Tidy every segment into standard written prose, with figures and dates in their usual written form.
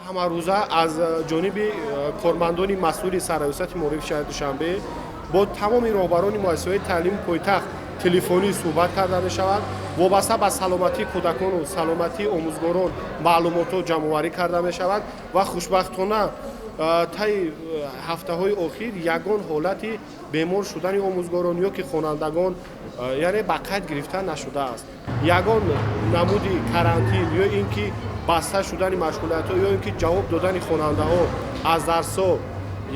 ҳамарӯза аз ҷониби кормандони масъули сарраёсати маорифи шаҳри Душанбе бо тамоми роҳбарони муассисаҳои таълими пойтахт телефонӣ суҳбат карда мешавад. Вобаста ба саломатии кӯдакону саломатии омӯзгорон маълумотҳо ҷамъоварӣ карда мешавад ва хушбахтона таи ҳафтаҳои охир ягон ҳолати бемор шудани омӯзгорон ё ки хонандагон яъне ба қайд гирифта нашудааст. Ягон намуди карантин ё ин ки баста шудани машғулиятҳо ё ин ки ҷавоб додани хонандаҳо аз дарсҳо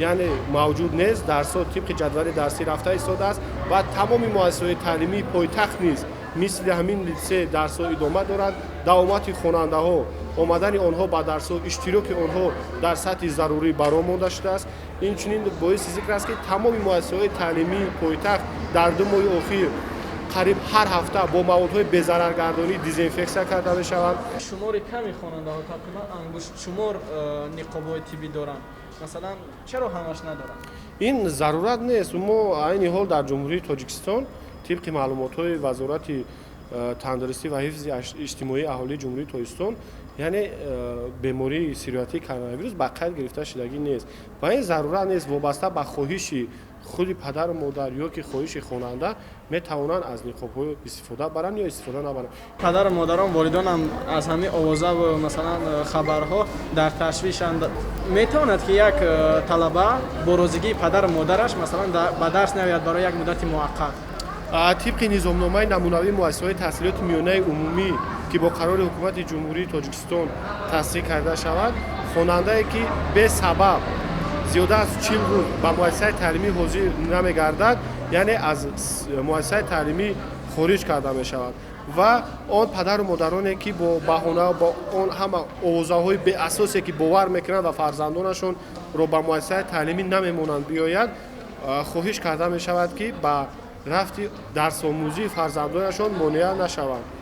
яъне мавҷуд нест. Дарсҳо тибқи ҷадвали дарсӣ рафта истодааст ва тамоми муассисаҳои таълимии пойтахт низ мисли ҳамин литсей дарсҳо идома дорад. давомати хонандаҳо омадани онҳо ба дарсҳо иштироки онҳо дар сатҳи зарурӣ баро монда шудааст. Инчунин боиси зикр аст ки тамоми муассисаҳои таълимии пойтахт дар 2 моҳи охир қариб ҳар ҳафта бо маводҳои безараргардонӣ дезинфексия карда мешаванд. шумори ками хонандаҳо тақрибан ангуштшумор ниқобҳои тиббӣ доранд. Масалан, чаро ҳамаш надоранд? ин зарурат нест. мо айни ҳол дар ҷумҳурии Тоҷикистон тибқи маълумотҳои вазорати тандурустӣ ва ҳифзи иҷтимоии аҳолии ҷумҳурии Тоҷикистон яъне бемории сироятии коронавирус ба қайд гирифта шудагӣ нест ва ин зарурат нест. Вобаста ба хоҳиши худи падару модар ё ки хоҳиши хонанда метавонанд аз ниқобҳо истифода баранд ё истифода набаранд. падару модарон волидонам аз ҳамин овозаву масалан хабарҳо дар ташвишанд. Метавонад ки як талаба бо розигии падару модараш масалан ба дарс наояд барои як муддати муваққат? тибқи низомномаи намунавии муассисаҳои таҳсилоти миёнаи умумӣ ки бо қарори ҳукумати ҷумҳурии Тоҷикистон тасдиқ карда шавад, хонандае ки бесабаб зиёда аз 40 рӯз ба муассисаи таълимӣ ҳозир намегардад, яъне аз муассисаи таълимӣ хориҷ карда мешавад ва он падару модароне ки бо баҳона бо он ҳама овозаҳои беасосе ки бовар мекунанд ва фарзандонашонро ба муассисаи таълимӣ намемонанд биёяд, хоҳиш карда мешавад ки ба рафти дарсомӯзии фарзандонашон монеа нашаванд.